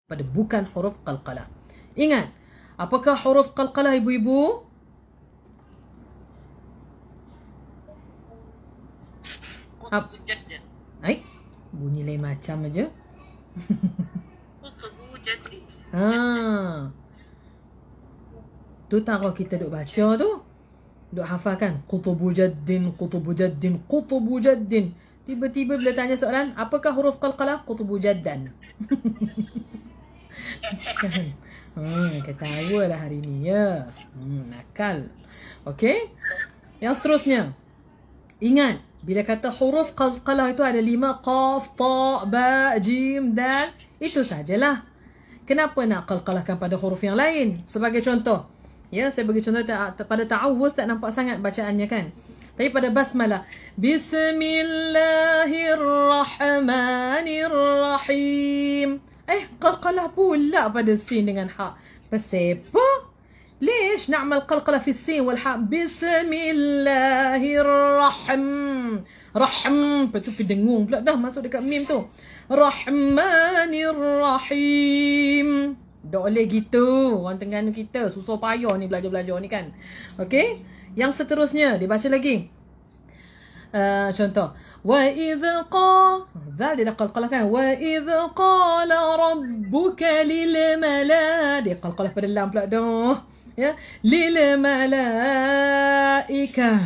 pada bukan huruf qalqalah. Ingat, apakah huruf qalqalah ibu-ibu? Ai, bunyi lain macam aja. Tu taruh kita duk baca tu, duk hafalkan qutubu jaddin, qutubu jaddin, qutubu jaddin. Tiba-tiba bila tanya soalan, apakah huruf qalqalah? Qutubu jaddan. Ketawa lah hari ni ya. Nakal. Okey. Yang seterusnya. Ingat, bila kata huruf qalqalah itu ada 5, qaf, ta, ba, jim, dal. Itu sajalah. Kenapa nak qalqalahkan pada huruf yang lain? Sebagai contoh. Ya, saya bagi contoh pada ta'awuz tak nampak sangat bacaannya kan. Tapi pada basmalah, Bismillahirrahmanirrahim. Qalqalah pula pada sin dengan ha. Pasapa? ليش نعمل قلقلة في السين والحاء؟ بسم الله رحم betul dengung pula dah masuk dekat mim tu. Rahmanirrahim. Tak boleh gitu. Orang Terengganu kita susah payah ni belajar-belajar ni kan. Okey? Yang seterusnya dibaca lagi. Contoh, wa idh zal dia dah qalqalah kan. Wa idh qala rabbuka lil dia qalqalah pada lam pula dah. Ya, lil malaika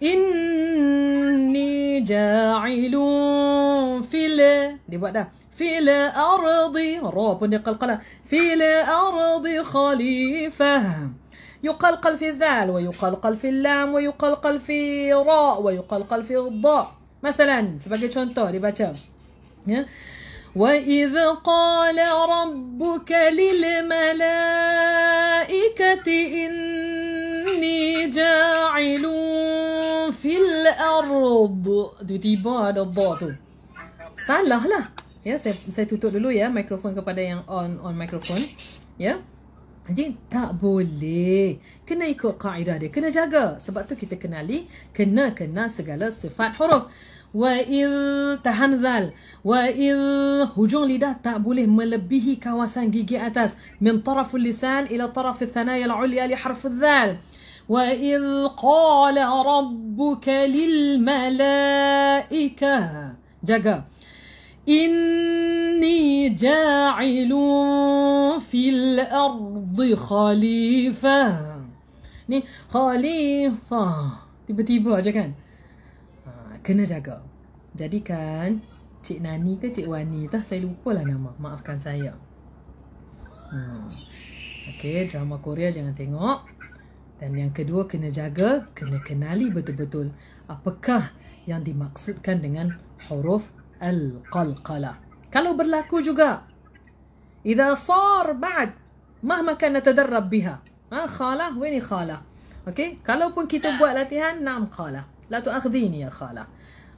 inni ja'ilun fil, dia buat dah fil ardi, ra pun dia qalqalah, fil ardi khalifah. يقلقل في الذال ويقلقل في اللام ويقلقل في راء ويقلقل في الضاء. مثلا sebagai contoh dibaca ya, وإذ قال ربك للملائكة إني جاعل في الأرض. Tiba-tiba ada dha tu. Salah lah. Ya, saya tutup dulu ya mikrofon kepada yang on mikrofon. Ya. Jadi tak boleh. Kena ikut kaedah dia. Kena jaga. Sebab tu kita kenali. Kena segala sifat huruf. Wa'il tahan zal. Wa'il hujung lidah tak boleh melebihi kawasan gigi atas. Min taraful lisan ila taraful thanaya al-ulya li harful zal. Wa'il qala rabbuka lil malaikah. Jaga. Inni ja'ilun fil ardi khalifah. Ni khalifah. Tiba-tiba aja kan. Kena jaga. Jadi kan Cik Nani ke Cik Wani tah, saya lupalah nama. Maafkan saya. Okey, drama Korea jangan tengok. Dan yang kedua kena jaga, kena kenali betul-betul apakah yang dimaksudkan dengan huruf al-qalqalah. Kalau berlaku juga, idza sar ba'd mahma kan natadarrab biha. Khalah, wini khalah. Okey, kalaupun kita buat latihan, naam khalah. La tu'akhdhini ya khalah.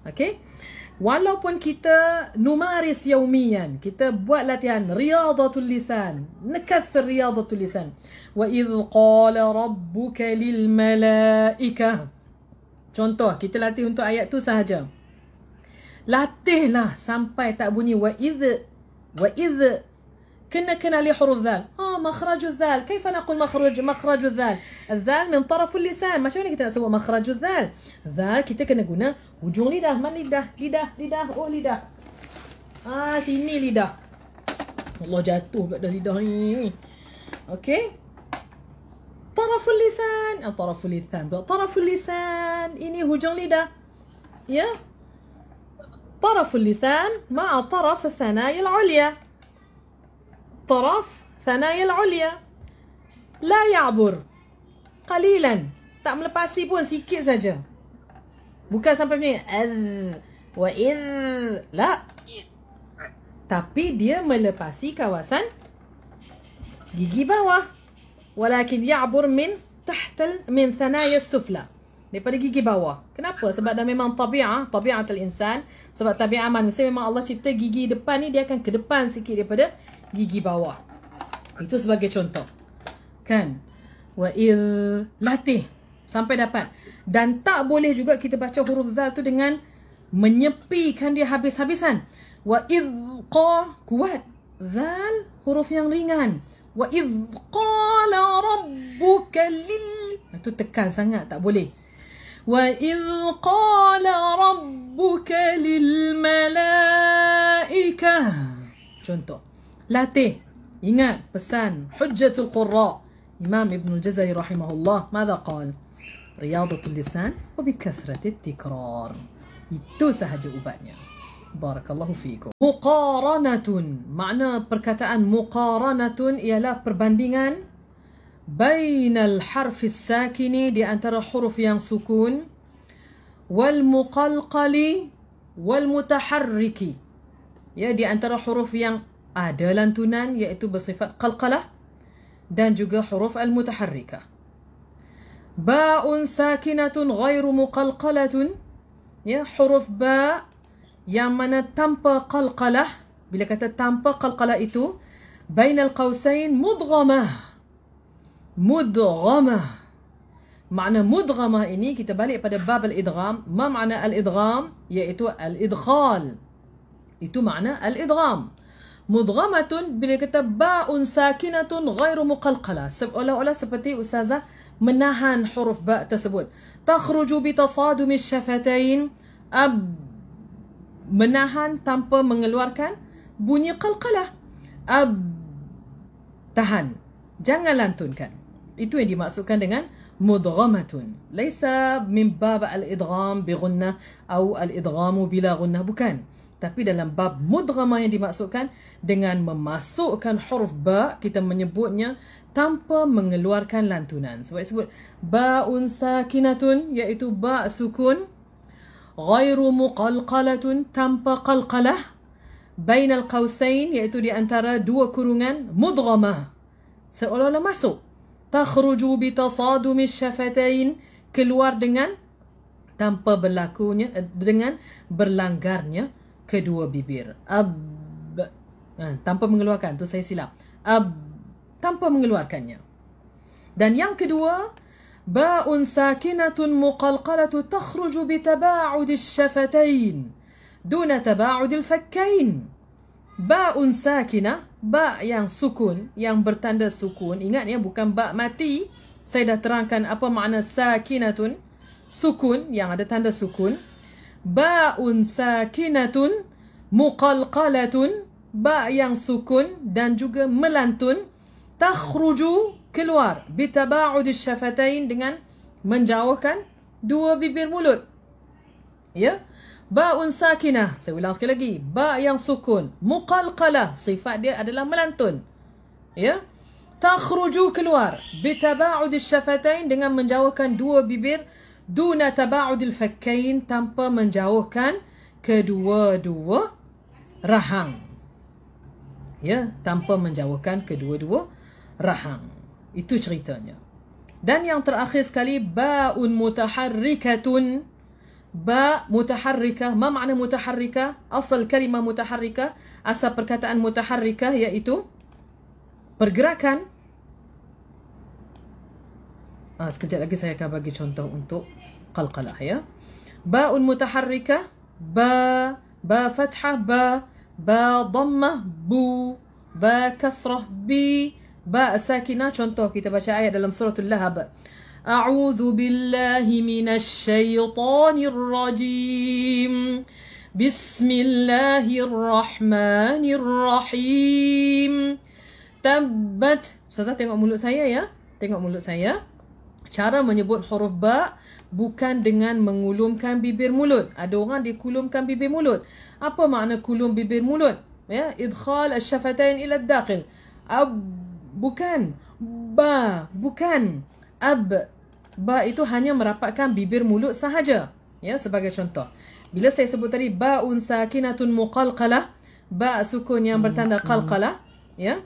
Okey? Walaupun kita numaris yaumiyan, kita buat latihan riyadatul lisan, nakathir riyadatul lisan. Wa idh qala rabbuka lil malaikah. Contoh, kita latih untuk ayat tu sahaja. Latihlah sampai tak bunyi wa idh. كنا kenali huruf zal. مخرج الذال. كيف نقول مخرج الذال؟ الذال من طرف اللسان. Macam mana kita nak sebut مخرج الذال? Zal kita kena guna hujung lidah. Mana lidah? Lidah. Oh lidah. Sini lidah. Allah jatuh pada lidah ni. Okey. طرف اللسان. طرف اللسان. Ini hujung lidah. Ya. طرف اللسان مع طرف الثنايا العليا. طرف ثنايا العليا لا يعبر قليلا, tak melepasi pun, sikit saja. Bukan sampai macam ni wa la, tapi dia melepasi kawasan gigi bawah. walakin ya'bur min tahta min thanaya sufla, daripada gigi bawah. Kenapa? Sebab dah memang tabiatul insan, sebab tabiat manusia memang Allah cipta gigi depan ni dia akan ke depan sikit daripada gigi bawah. Itu sebagai contoh. Kan? Latih sampai dapat. Dan tak boleh juga kita baca huruf zal tu dengan menyepikan dia habis-habisan. Kuat. Zal huruf yang ringan. Wa idh qala rabbuka lil, itu tekan sangat, tak boleh. Wa idh qala rabbuka lil malaikah. Contoh. Latih. Ingat pesan Hujjatul Qurra Imam Ibn al-Jazari rahimahullah. Mada qal? Riyadatul lisan wa bikathratit tikrar. Itu sahaja ubatnya. Barakallahu fiikum. Muqaranatun. Makna perkataan muqaranatun ialah perbandingan bainal harfis sakini, di antara huruf yang sukun, wal muqalqali wal mutaharriki, ya, di antara huruf yang ada lantunan iaitu bersifat qalqalah, dan juga huruf al-mutaharrika. Ba'un sakinatun ghairu muqalqalatun, ya, huruf ba yang mana tanpa qalqalah. Bila kata tanpa qalqalah itu bainal qausain mudghamah. Mudghamah. Makna mudghamah ini kita balik pada bab al-idgham. Ma makna al-idgham? Iaitu al-idkhal. Itu makna al-idgham. Mudghamatun bila kata ba'un sakinatun ghairu muqalqalah, seolah-olah seperti ustazah menahan huruf ba tersebut. Takhruju bi tasadumi syafatain, menahan tanpa mengeluarkan bunyi qalqalah. Tahan, jangan lantunkan. Itu yang dimaksudkan dengan mudghamatun. Laisa min bab al-idgham bi ghunnah atau al-idghamu bila ghunnah, bukan. Tapi dalam bab mudghamah yang dimaksudkan dengan memasukkan huruf ba, kita menyebutnya tanpa mengeluarkan lantunan. Sebab disebut ba'un sakinatun, iaitu ba sukun, ghairu muqalqalatun, tanpa qalqalah, bainal qausain, iaitu di antara dua kurungan, mudghamah, seolah-olah masuk. Takhruju bi tasadumi syafatain, keluar dengan tanpa berlakunya, dengan berlanggarnya kedua bibir. Tanpa mengeluarkan, tu saya silap. Tanpa mengeluarkannya. Dan yang kedua, ba'un sakinatun muqalqalatu takhruju bi taba'udi syafatain duna taba'udi al-fakkain. Ba'un sakinah, ba yang sukun, yang bertanda sukun. Ingat ya, bukan ba mati. Saya dah terangkan apa makna sakinatun, sukun yang ada tanda sukun. Ba'un sakinatun muqalqalatun, ba yang sukun dan juga melantun, takhruju, keluar, bitaba'ud syafatain, dengan menjauhkan dua bibir mulut. Ya, ba'un sakinah, saya ulang sekali lagi, ba yang sukun, muqalqalah, sifat dia adalah melantun. Ya, takhruju, keluar, bitaba'ud syafatain, dengan menjauhkan dua bibir, duna taba'udil fakkain, tanpa menjauhkan kedua-dua rahang. Ya, tanpa menjauhkan kedua-dua rahang. Itu ceritanya. Dan yang terakhir sekali, ba'un mutaharrikatun. Ba mutaharrikah. Ma makna mutaharrikah? Asal kalimah mutaharrikah, asal perkataan mutaharrikah iaitu pergerakan. Sekejap lagi saya akan bagi contoh untuk qalqalah, ya. Ba'un mutaharrikah, ba fathah, ba dhammah, bu, ba kasrah, bi, ba sakinah. Contoh kita baca ayat dalam suratul Lahab. A'udzu billahi minasy syaithanir rajim. Bismillahirrahmanirrahim. Tabbat. Ustazah tengok mulut saya, ya. Tengok mulut saya. Cara menyebut huruf ba bukan dengan mengulumkan bibir mulut. Ada orang dia kulumkan bibir mulut. Apa makna kulum bibir mulut? Ya, idkhal asy-syafatain ila ad-dakhil. Bukan. Ba, bukan. Ba itu hanya merapatkan bibir mulut sahaja. Ya, sebagai contoh. Bila saya sebut tadi ba'un sakinatun muqalqalah, ba sukun yang bertanda qalqalah, ya.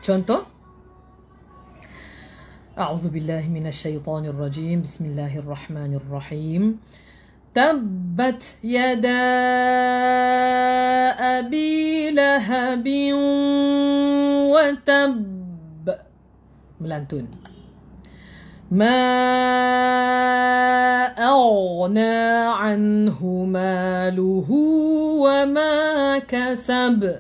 Contoh, أعوذ بالله من الشيطان الرجيم بسم الله الرحمن الرحيم تبت يدا أبي لهب وتب melantun ما أغنى عنه ماله وما كسب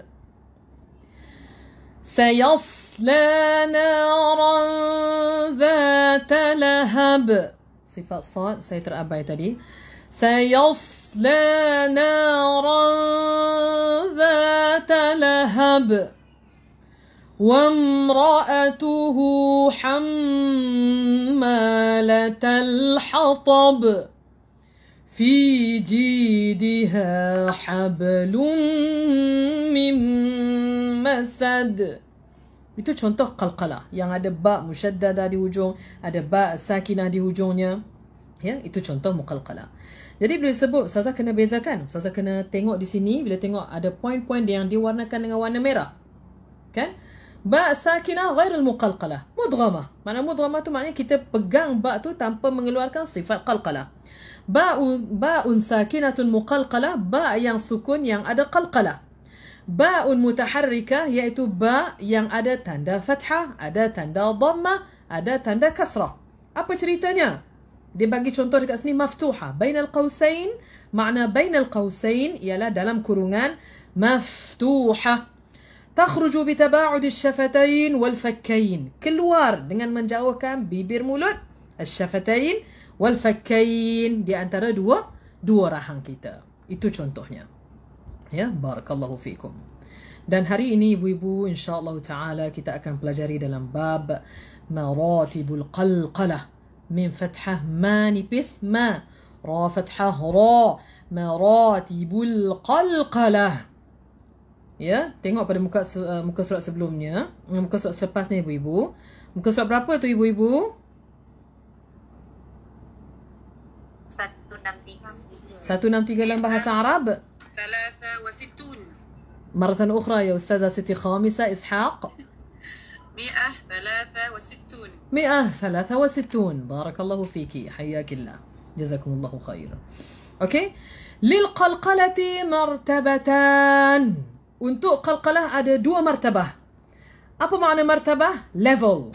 سيصلى نارا ذات لهب. Sifat sad saya terabai tadi. سيصلى نارا ذات لهب وامرأته حمالة الحطب في جيدها حبل من مسد. Itu contoh qalqalah yang ada ba musyaddadah di hujung, ada ba sakinah di hujungnya. Ya, itu contoh muqalqalah. Jadi bila disebut, Ustazah kena bezakan. Ustazah kena tengok di sini, bila tengok ada poin-poin yang diwarnakan dengan warna merah. Kan? Ba sakinah ghairul muqalqalah. Mudghamah. Makna mudghamah tu maknanya kita pegang ba tu tanpa mengeluarkan sifat qalqalah. Ba'un sakinatun muqalqalah, ba yang sukun yang ada qalqalah. Ba'un mutaharrikah, iaitu ba yang ada tanda fathah, ada tanda dhammah, ada tanda kasrah. Apa ceritanya? Dia bagi contoh dekat sini, maftuha bainal qausain. Makna bainal qausain ialah dalam kurungan maftuha. Takhruju bitaba'ud asy-syafatain wal fakkain. Keluar dengan menjauhkan bibir mulut, asy-syafatain wal fakkain, di antara dua rahang kita. Itu contohnya. Ya, barakallahu fikum. Dan hari ini ibu-ibu insya-Allah taala kita akan pelajari dalam bab maratibul qalqalah. Min fathah ma nipis ma, ra fathah ra, maratibul qalqalah. Ya, tengok pada muka surat sebelumnya, muka surat selepas ni ibu-ibu. Muka surat berapa tu ibu-ibu? 163 dalam bahasa Arab. 63 مرة أخرى يا أستاذة ستي خامسة إسحاق. 163 بارك الله فيك حياك الله جزاكم الله خير. أوكي. للقلقلة مرتبتان. Untuk qalqalah ada dua martabah. Apa makna martabah? Level.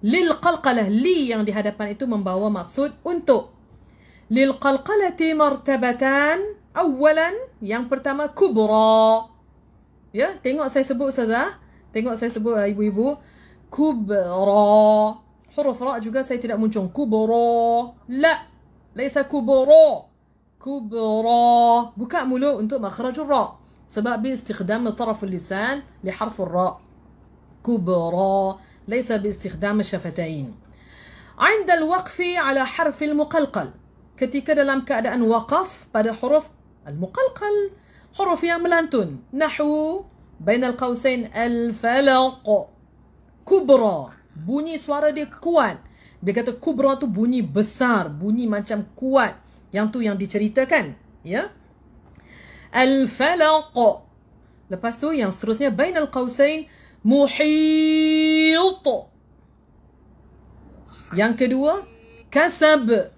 Lil qalqalah, li yang di hadapan itu membawa maksud untuk. Lil qalqalati martabatan. Awalan, yang pertama kubra. Ya, tengok saya sebut Ustazah. Tengok saya sebut ibu-ibu. Kubra. Huruf ra juga saya tidak muncul. Kubra. La. Laisa kubra. Kubra. Buka mulut untuk makhrajul ra. سبب باستخدام طرف اللسان لحرف الراء. كبرى ليس باستخدام الشفتين. عند الوقف على حرف المقلقل. ketika dalam keadaan waqaf pada huruf المقلقل, huruf yang melantun. نحو بين القوسين الفلق. كبرى, bunyi suara dia kuat. Dia kata kubra tu bunyi besar, bunyi macam kuat. Yang tu yang diceritakan, ya. Al-falaq. Lepas tu yang seterusnya bainal qausain muhit. Yang kedua kasab.